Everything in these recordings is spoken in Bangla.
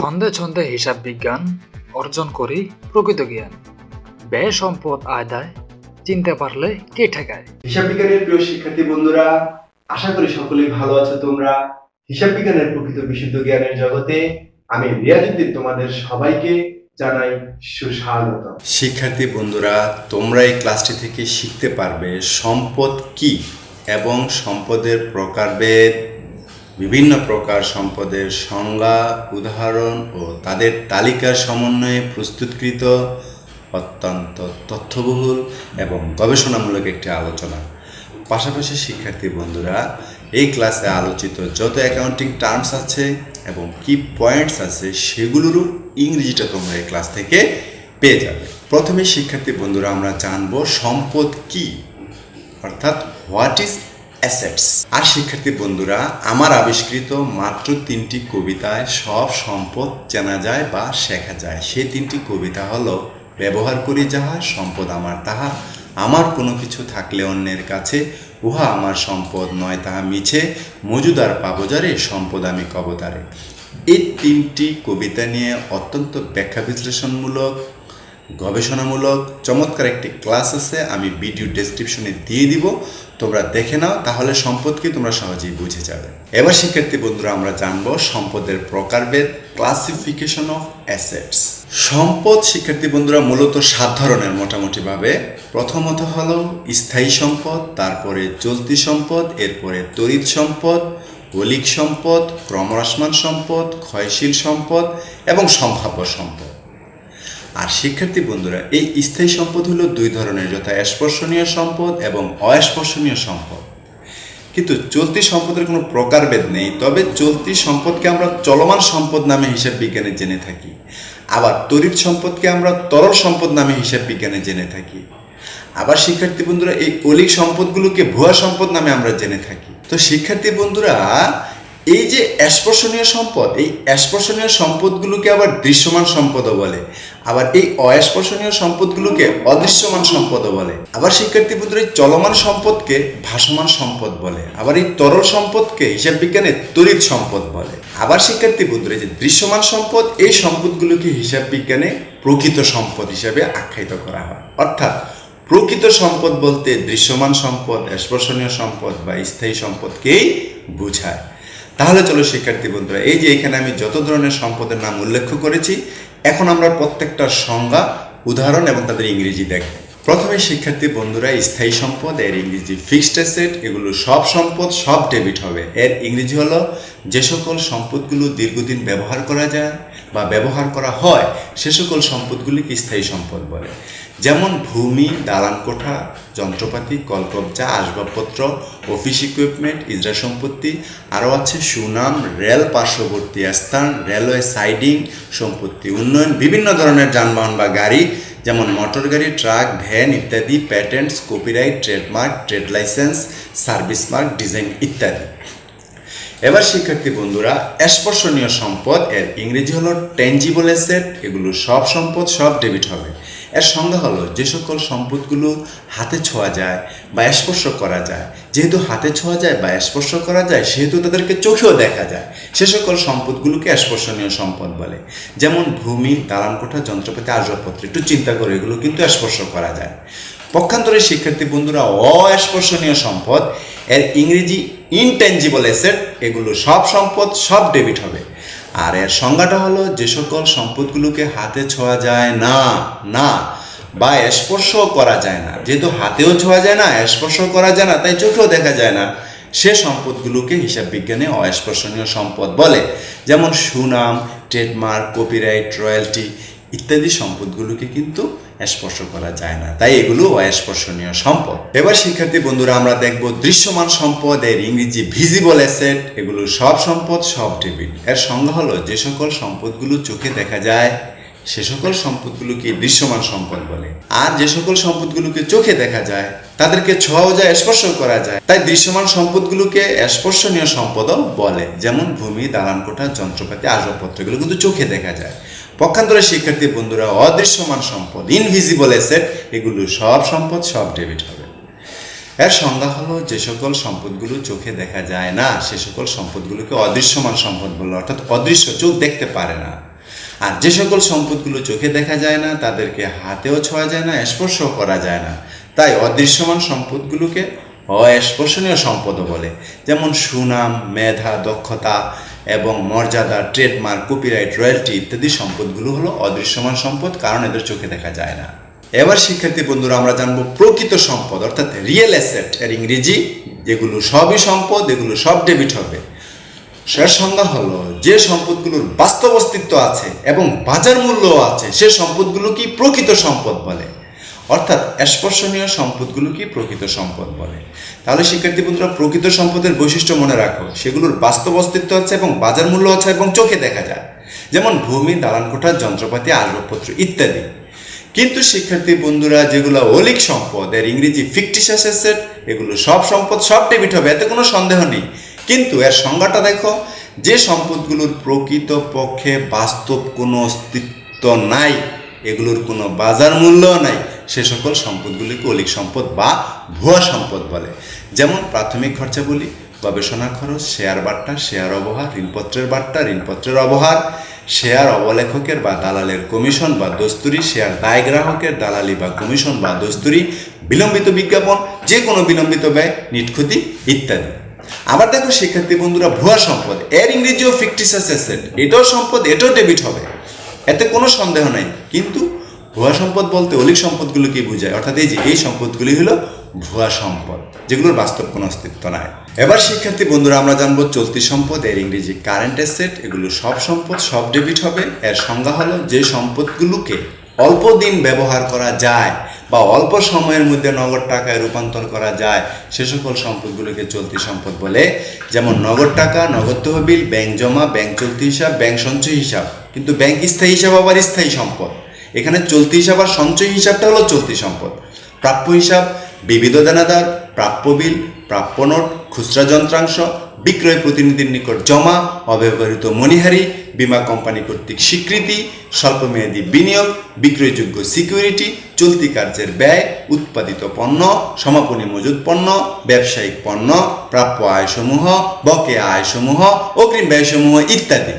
ছন্দে ছন্দে হিসাব বিজ্ঞান অর্জন করি প্রকৃত জ্ঞান। ব্যয় সম্পদ আদায় চিনতে পারলে কে ঠেকায়। হিসাব বিজ্ঞানের প্রিয় শিক্ষার্থী বন্ধুরা, আশা করি সকলেই ভালো আছো তোমরা। হিসাব বিজ্ঞানের প্রকৃত বিশুদ্ধ জ্ঞানের জগতে আমি রিয়াজউদ্দিন তোমাদের সবাইকে জানাই সুস্বাগত। শিক্ষার্থী বন্ধুরা, তোমরা এই ক্লাসটি থেকে শিখতে পারবে সম্পদ কি এবং সম্পদের প্রকারভেদ, বিভিন্ন প্রকার সম্পদের সংজ্ঞা, উদাহরণ ও তাদের তালিকার সমন্বয়ে প্রস্তুতকৃত অত্যন্ত তথ্যবহুল এবং গবেষণামূলক একটি আলোচনা। পাশাপাশি শিক্ষার্থী বন্ধুরা, এই ক্লাসে আলোচিত যত অ্যাকাউন্টিং টার্মস আছে এবং কি পয়েন্টস আছে সেগুলোরও ইংরেজিটা তোমরা এই ক্লাস থেকে পেয়ে যাবে। প্রথমে শিক্ষার্থী বন্ধুরা আমরা জানবো সম্পদ কি, অর্থাৎ হোয়াট ইজ অ্যাসেটস। আর শিক্ষার্থী বন্ধুরা, আমার আবিষ্কৃত মাত্র 3টি কবিতায় সব সম্পদ চেনা যায় বা শেখা যায়। সেই 3টি কবিতা হলো ব্যবহার করি যাহা, সম্পদ আমার তাহা, আমার কোনো কিছু থাকলে অন্যের কাছে, উহা আমার সম্পদ নয় তাহা মিছে, মজুদার পাবজারে সম্পদ আমি কবতারে। এই 3টি কবিতা নিয়ে অত্যন্ত ব্যাখ্যা বিশ্লেষণমূলক, গবেষণামূলক চমৎকার একটি ক্লাস আছে, আমি ভিডিও ডেসক্রিপশনে দিয়ে দিব, তোমরা দেখে নাও, তাহলে সম্পদকে তোমরা সহজেই বুঝে যাবে। এবার শিক্ষার্থী বন্ধুরা আমরা জানবো সম্পদের প্রকারভেদ, ক্লাসিফিকেশন অফ অ্যাসেটস। সম্পদ শিক্ষার্থী বন্ধুরা মূলত 7 ধরনের মোটামুটিভাবে। প্রথমত হলো স্থায়ী সম্পদ, তারপরে চলতি সম্পদ, এরপরে তড়িৎ সম্পদ, মৌলিক সম্পদ, ক্রমহ্রাসমান সম্পদ, ক্ষয়শীল সম্পদ এবং সম্ভাব্য সম্পদ। আর শিক্ষার্থী বন্ধুরা, এই স্থায়ী সম্পদ হলো 2 ধরনের, যথা স্পর্শনীয় সম্পদ এবং অস্পর্শনীয় সম্পদ। কিন্তু চলতি সম্পদের কোনো প্রকারভেদ নেই, তবে চলতি সম্পদকে আমরা চলমান সম্পদ নামে হিসাব বিজ্ঞানে জেনে থাকি, আবার তড়িৎ সম্পদকে আমরা তরল সম্পদ নামে হিসাব বিজ্ঞানে জেনে থাকি। আবার শিক্ষার্থী বন্ধুরা, এই মৌলিক সম্পদগুলোকে ভুয়া সম্পদ নামে আমরা জেনে থাকি। তো শিক্ষার্থী বন্ধুরা, এই যে স্পর্শনীয় সম্পদ, এই স্পর্শনীয় সম্পদগুলোকে আবার দৃশ্যমান সম্পদও বলে, আবার এই অস্পর্শনীয় সম্পদগুলোকে অদৃশ্যমান সম্পদও বলে। আবার শিক্ষার্থী বন্ধুরা, এই চলমান সম্পদকে ভাসমান সম্পদ বলে, আবার এই তরল সম্পদকে হিসাব বিজ্ঞানে তড়িৎ সম্পদ বলে। আবার শিক্ষার্থী বন্ধুরা, যে দৃশ্যমান সম্পদ, এই সম্পদগুলোকে হিসাব বিজ্ঞানে প্রকৃত সম্পদ হিসাবে আখ্যায়িত করা হয়। অর্থাৎ প্রকৃত সম্পদ বলতে দৃশ্যমান সম্পদ, স্পর্শনীয় সম্পদ বা স্থায়ী সম্পদকেই বোঝায়। তাহলে চলো শিক্ষার্থী বন্ধুরা, এই যে এখানে আমি যত ধরনের সম্পদের নাম উল্লেখ করেছি, এখন আমরা প্রত্যেকটা সংজ্ঞা, উদাহরণ এবং তাদের ইংরেজি দেখব। প্রথমে শিক্ষার্থী বন্ধুরা, স্থায়ী সম্পদ, এর ইংরেজি ফিক্সড অ্যাসেট। এগুলো সব সম্পদ, সব ডেবিট হবে। এর ইংরেজি হলো যে সকল সম্পদগুলো দীর্ঘদিন ব্যবহার করা যায় বা ব্যবহার করা হয়, সে সকল সম্পদগুলিকে স্থায়ী সম্পদ বলে। যেমন ভূমি, দালান কোঠা, যন্ত্রপাতি, কলকবজা, আসবাবপত্র, অফিস ইকুইপমেন্ট, ইজরা সম্পত্তি, আরও আছে সুনাম, রেল পার্শ্ববর্তী স্থান, রেলওয়ে সাইডিং, সম্পত্তি উন্নয়ন, বিভিন্ন ধরনের যানবাহন বা গাড়ি, যেমন মোটর গাড়ি, ট্রাক, ভ্যান ইত্যাদি, patents, copyright, trademark, trade license, service mark, design ইত্যাদি। এবার শিক্ষার্থী বন্ধুরা, স্পর্শনীয় সম্পদ, এর ইংরেজি হলো টেঞ্জিবল অ্যাসেট। এগুলো সব সম্পদ, সব ডেবিট হবে। এর সংজ্ঞা হলো যে সকল সম্পদগুলো হাতে ছোঁয়া যায় বা স্পর্শ করা যায়। যেহেতু হাতে ছোঁয়া যায় বা স্পর্শ করা যায়, সেহেতু তাদেরকে চোখেও দেখা যায়, সে সকল সম্পদগুলোকে স্পর্শনীয় সম্পদ বলে। যেমন ভূমি, দালান কোঠা, যন্ত্রপাতি, আসবাবপত্র, একটু চিন্তা করে, এগুলো কিন্তু স্পর্শ করা যায়। পক্ষান্তরে শিক্ষার্থী বন্ধুরা, অস্পর্শনীয় সম্পদ, এর ইংরেজি ইনটেঞ্জিবল অ্যাসেট। এগুলো সব সম্পদ, সব ডেবিট হবে। আর এর সংজ্ঞাটা হলো যে সকল সম্পদগুলোকে হাতে ছোঁয়া যায় না বা স্পর্শ করা যায় না। যেহেতু হাতেও ছোঁয়া যায় না, স্পর্শ করা যায় না, তাই চোখেও দেখা যায় না, সে সম্পদগুলোকে হিসাব বিজ্ঞানে অস্পর্শনীয় সম্পদ বলে। যেমন সুনাম, ট্রেডমার্ক, কপিরাইট, রয়্যালটি ইত্যাদি সম্পদগুলোকে কিন্তু স্পর্শ করা যায় না, তাই এগুলো অস্পর্শনীয় সম্পদ। এবার শিক্ষার্থী বন্ধুরা, আমরা দেখব দৃশ্যমান সম্পদ, এর ইংরেজি ভিজিবল অ্যাসেট। এগুলো সব সম্পদ, সব ডেবিট। এর সংজ্ঞা হলো যে সকল সম্পদগুলো চোখে দেখা যায়, সে সকল সম্পদগুলোকে দৃশ্যমান সম্পদ বলে। আর যে সকল সম্পদগুলোকে চোখে দেখা যায়, তাদেরকে ছোঁয়াও যায়, স্পর্শ করা যায়, তাই দৃশ্যমান সম্পদগুলোকে স্পর্শনীয় সম্পদও বলে। যেমন ভূমি, দালান কোঠা, যন্ত্রপাতি, আসবাবপত্র, এগুলো কিন্তু চোখে দেখা যায়। পক্ষান্তরে শিক্ষার্থী বন্ধুরা, অদৃশ্যমান সম্পদ, ইনভিজিবল অ্যাসেট, এগুলো সব সম্পদ, সব ডেবিট হবে। এর সংজ্ঞা হলো যে সকল সম্পদগুলো চোখে দেখা যায় না, সে সকল সম্পদগুলোকে অদৃশ্যমান সম্পদ বলে, অর্থাৎ অদৃশ্য, চোখ দেখতে পারে না। আর যে সকল সম্পদগুলো চোখে দেখা যায় না, তাদেরকে হাতেও ছোঁয়া যায় না, স্পর্শও করা যায় না, তাই অদৃশ্যমান সম্পদগুলোকে অস্পর্শনীয় সম্পদও বলে। যেমন সুনাম, মেধা, দক্ষতা এবং মর্যাদা, ট্রেডমার্ক, কপিরাইট, রয়্যালটি ইত্যাদি সম্পদগুলো হলো অদৃশ্যমান সম্পদ, কারণ এদের চোখে দেখা যায় না। এবার শিক্ষার্থী বন্ধুরা আমরা জানবো প্রকৃত সম্পদ অর্থাৎ রিয়েল অ্যাসেট এর ইংরেজি। যেগুলো সবই সম্পদ, এগুলো সব ডেবিট হবে। এর সংজ্ঞা হলো যে সম্পদগুলোর বাস্তব অস্তিত্ব আছে এবং বাজার মূল্যও আছে, সে সম্পদগুলো কি প্রকৃত সম্পদ বলে। অর্থাৎ স্পর্শনীয় সম্পদগুলো কি প্রকৃত সম্পদ বলে। তাহলে শিক্ষার্থী বন্ধুরা প্রকৃত সম্পদের বৈশিষ্ট্য মনে রাখো, সেগুলোর বাস্তব অস্তিত্ব আছে এবং বাজার মূল্য আছে এবং চোখে দেখা যায়, যেমন ভূমি, দালানকোঠা, যন্ত্রপাতি, আসবাবপত্র ইত্যাদি। কিন্তু শিক্ষার্থী বন্ধুরা যেগুলো অলীক সম্পদ এর ইংরেজি ফিকটিশিয়াস অ্যাসেট, এগুলো সব সম্পদ সব ডেবিট হবে, এতে কোনো সন্দেহ নেই। কিন্তু এর সংজ্ঞাটা দেখো, যে সম্পদগুলোর প্রকৃত পক্ষে বাস্তব কোনো অস্তিত্ব নাই, এগুলোর কোনো বাজার মূল্য নাই, সে সকল সম্পদগুলিকে অলীক সম্পদ বা ভুয়া সম্পদ বলে। যেমন প্রাথমিক খরচাবলী, গবেষণা খরচ, শেয়ার বাট্টা, শেয়ার অবহার, ঋণপত্রের বাট্টা, ঋণপত্রের অবহার, শেয়ার অবলেখকের বা দালালের কমিশন বা দস্তুরি, শেয়ার দায় গ্রাহকের দালালি বা কমিশন বা দস্তুরি, বিলম্বিত বিজ্ঞাপন, যে কোনো বিলম্বিত ব্যয়, নিটক্ষতি ইত্যাদি। আবার দেখো শিক্ষার্থী বন্ধুরা ভুয়া সম্পদ এর ইংরেজিও ফিকটিশিয়াস অ্যাসেট, এটাও সম্পদ, এটাও ডেবিট হবে, এতে কোনো সন্দেহ নাই। কিন্তু ভুয়া সম্পদ বলতে অলীক সম্পদগুলো কি বোঝায়, অর্থাৎ এই সম্পদগুলি হলো ভুয়া সম্পদ, যেগুলোর বাস্তব কোনো অস্তিত্ব নাই। এবার শিক্ষার্থী বন্ধুরা আমরা জানবো চলতি সম্পদ এর ইংরেজি কারেন্ট অ্যাসেট, এগুলো সব সম্পদ সব ডেবিট হবে। এর সংজ্ঞা হলো যে সম্পদগুলোকে অল্প দিন ব্যবহার করা যায় বা অল্প সময়ের মধ্যে নগদ টাকায় রূপান্তর করা যায়, সে সকল সম্পদগুলোকে চলতি সম্পদ বলে। যেমন নগদ টাকা, নগদ তহবিল, ব্যাংক জমা, ব্যাংক চলতি হিসাব, ব্যাংক সঞ্চয় হিসাব। কিন্তু ব্যাংক স্থায়ী হিসাব আবার স্থায়ী সম্পদ, এখানে চলতি হিসাব আর সঞ্চয় হিসাবটা হলো চলতি সম্পদ। প্রাপ্য হিসাব, বিবিধ দেনাদার, প্রাপ্য বিল, প্রাপ্য নোট, খুচরা যন্ত্রাংশ, বিক্রয় প্রতিনিধির নিকট জমা, অব্যবহৃত মণিহারি, বীমা কোম্পানি কর্তৃক স্বীকৃতি, স্বল্পমেয়াদী বিনিয়োগ, বিক্রয়যোগ্য সিকিউরিটি, চলতি কার্যের ব্যয়, উৎপাদিত পণ্য, সমাপনী মজুদ পণ্য, ব্যবসায়িক পণ্য, প্রাপ্য আয়সমূহ, বকেয়া আয়সমূহ, অগ্রিম ব্যয়সমূহ ইত্যাদি।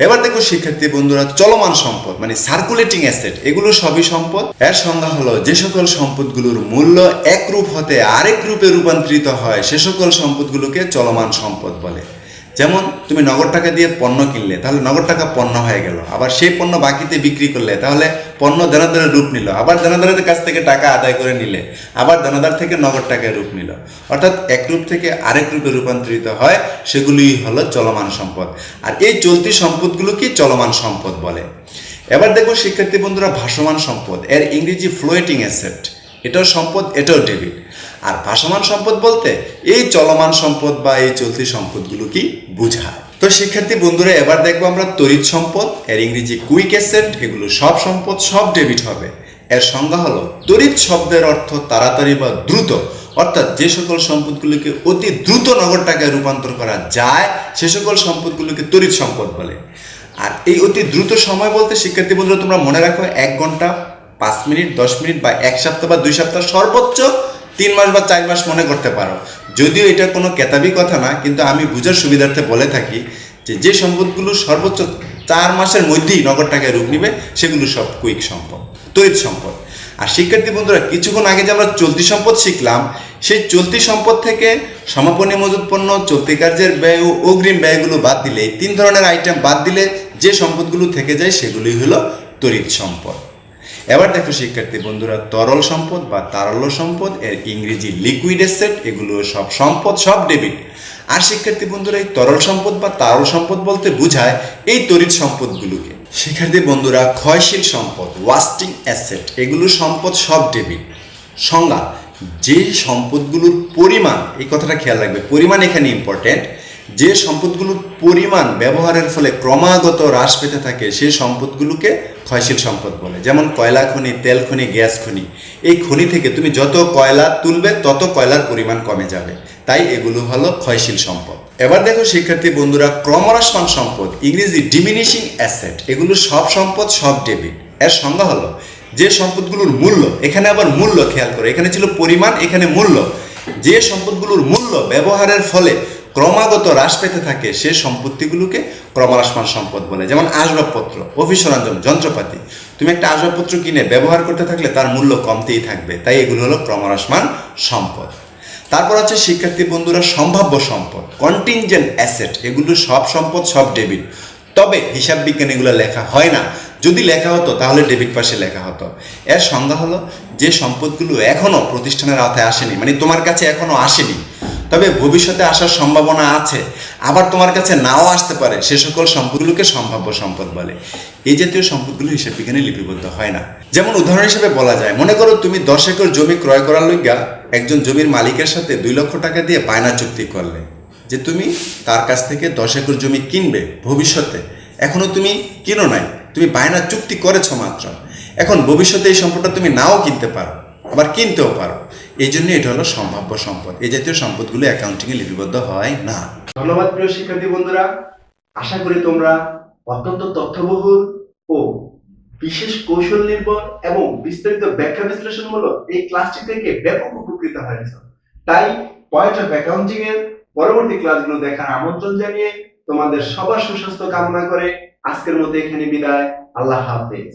এবার দেখো শিক্ষার্থী বন্ধুরা চলমান সম্পদ মানে সার্কুলেটিং অ্যাসেট, এগুলো সবই সম্পদ। এর সংজ্ঞা হলো যে সকল সম্পদগুলোর মূল্য এক রূপ হতে আরেক রূপে রূপান্তরিত হয়, সে সকল সম্পদগুলোকে চলমান সম্পদ বলে। যেমন তুমি নগদ টাকা দিয়ে পণ্য কিনলে, তাহলে নগদ টাকা পণ্য হয়ে গেল, আবার সেই পণ্য বাকিতে বিক্রি করলে, তাহলে পণ্য দেনাদারের রূপ নিল, আবার দেনাদারের কাছ থেকে টাকা আদায় করে নিলে, আবার দেনাদার থেকে নগদ টাকায় রূপ নিল, অর্থাৎ এক রূপ থেকে আরেক রূপে রূপান্তরিত হয়, সেগুলি হলো চলমান সম্পদ। আর এই চলতি সম্পদগুলো কি চলমান সম্পদ বলে। এবার দেখো শিক্ষার্থী বন্ধুরা ভাসমান সম্পদ এর ইংরেজি ফ্লোয়েটিং অ্যাসেট, এটাও সম্পদ, এটাও ডেবিট। আর ভাসমান সম্পদ বলতে এই চলমান সম্পদ বা এই চলতি সম্পদগুলো কি বোঝায়। তো শিক্ষার্থী বন্ধুরা এবার দেখবো আমরা তড়িৎ সম্পদ এর ইংরেজি কুইক অ্যাসেট, এগুলো সব সম্পদ সব ডেবিট হবে। এর সংজ্ঞা হলো তড়িৎ শব্দের অর্থ তাড়াতাড়ি বা দ্রুত, অর্থাৎ যে সকল সম্পদগুলোকে অতি দ্রুত নগদ টাকায় রূপান্তর করা যায়, সে সকল সম্পদগুলোকে তড়িৎ সম্পদ বলে। আর এই অতি দ্রুত সময় বলতে শিক্ষার্থী বন্ধুরা তোমরা মনে রাখো 1 ঘন্টা, 5 মিনিট, 10 মিনিট বা 1 সপ্তাহ বা 2 সপ্তাহ, সর্বোচ্চ 3 মাস বা 4 মাস মনে করতে পারো। যদিও এটা কোনো কেতাবি কথা না, কিন্তু আমি বুঝার সুবিধার্থে বলে থাকি যে সম্পদগুলো সর্বোচ্চ 4 মাসের মধ্যেই নগদ টাকায় রূপ নিবে, সেগুলো সব কুইক সম্পদ, তড়িৎ সম্পদ। আর শিক্ষার্থী বন্ধুরা কিছুক্ষণ আগে যে আমরা চলতি সম্পদ শিখলাম, সেই চলতি সম্পদ থেকে সমাপনী মজুদ পণ্য, চলতি কার্যের ব্যয় ও অগ্রিম ব্যয়গুলো বাদ দিলে, এই 3 ধরনের আইটেম বাদ দিলে যে সম্পদগুলো থেকে যায় সেগুলোই হলো তড়িৎ সম্পদ। এবার দেখো শিক্ষার্থী বন্ধুরা তরল সম্পদ বা তারল্য সম্পদ এর ইংরেজি লিকুইড অ্যাসেট, এগুলো সব সম্পদ সব ডেবিট। আর শিক্ষার্থী বন্ধুরা এই তরল সম্পদ বা তারল সম্পদ বলতে বোঝায় এই তড়িৎ সম্পদগুলোকে। শিক্ষার্থী বন্ধুরা ক্ষয়শীল সম্পদ ওয়াস্টিং অ্যাসেট, এগুলো সম্পদ সব ডেবিট। সংজ্ঞা যে সম্পদগুলোর পরিমাণ, এই কথাটা খেয়াল রাখবে, পরিমাণ এখানে ইম্পর্টেন্ট, যে সম্পদগুলোর পরিমাণ ব্যবহারের ফলে ক্রমাগত হ্রাস পেতে থাকে সেই সম্পদগুলোকে ক্ষয়শীল সম্পদ বলে। যেমন কয়লা খনি, তেল খনি, গ্যাস খনি, এই খনি থেকে তুমি যত কয়লা তুলবে তত কয়লার পরিমাণ কমে যাবে, তাই এগুলো হলো ক্ষয়শীল সম্পদ। এবার দেখো শিক্ষার্থী বন্ধুরা ক্রমহ্রাসমান সম্পদ ইংরেজি ডিমিনিশিং অ্যাসেট, এগুলো সব সম্পদ সব ডেবিট। এর সংজ্ঞা হলো যে সম্পদগুলোর মূল্য, এখানে আবার মূল্য খেয়াল করে, এখানে ছিল পরিমাণ, এখানে মূল্য, যে সম্পদগুলোর মূল্য ব্যবহারের ফলে ক্রমাগত হ্রাস পেতে থাকে সে সম্পত্তিগুলোকে ক্রমহ্রাসমান সম্পদ বলে। যেমন আসবাবপত্র, অফিস সরঞ্জাম, যন্ত্রপাতি। তুমি একটা আসবাবপত্র কিনে ব্যবহার করতে থাকলে তার মূল্য কমতেই থাকবে, তাই এগুলো হলো ক্রমহ্রাসমান সম্পদ। তারপর আছে শিক্ষার্থী বন্ধুরা সম্ভাব্য সম্পদ, কন্টিনজেন্ট অ্যাসেট। এগুলো সব সম্পদ, সব ডেবিট, তবে হিসাব বিজ্ঞানে এগুলো লেখা হয় না। যদি লেখা হতো তাহলে ডেবিট পাশে লেখা হতো। এর সংজ্ঞা হলো যে সম্পদগুলো এখনো প্রতিষ্ঠানের আওতায় আসেনি, মানে তোমার কাছে এখনো আসেনি, তবে ভবিষ্যতে আসার সম্ভাবনা আছে, আবার তোমার কাছে নাও আসতে পারে, সে সকল সম্পদগুলোকে সম্ভাব্য সম্পদ বলে। এই জাতীয় সম্পদগুলো হিসাব বিজ্ঞানে লিপিবদ্ধ হয় না। যেমন উদাহরণ হিসেবে বলা যায়, মনে করো তুমি 10 একর জমি ক্রয় করার লইগা একজন জমির মালিকের সাথে 2 লক্ষ টাকা দিয়ে বায়না চুক্তি করলে যে তুমি তার কাছ থেকে 10 একর জমি কিনবে ভবিষ্যতে। এখনো তুমি কিনো নাই, তুমি বায়না চুক্তি করেছো মাত্র। এখন ভবিষ্যতে এই সম্পদটা তুমি নাও কিনতে পারো, আবার কিনতেও পারো। এই জন্য এটা হলো সম্ভাব্য সম্পদ। এই জাতীয় সম্পদগুলো অ্যাকাউন্টিংয়ে লিপিবদ্ধ হয় না। ধন্যবাদ প্রিয় শিক্ষার্থী বন্ধুরা, আশা করি তোমরা অত্যন্ত তথ্যবহুল ও বিশেষ কৌশল নির্ভর এবং বিস্তারিত ব্যাখ্যা বিশ্লেষণমূলক এই ক্লাসটি থেকে ব্যাপক উপকৃত হয়েছ। তাই পয়েন্ট অফ অ্যাকাউন্টিং এর পরবর্তী ক্লাসগুলো দেখার আমন্ত্রণ জানিয়ে তোমাদের সবার সুস্বাস্থ্য কামনা করে আজকের মতো এখানে বিদায়। আল্লাহ হাফেজ।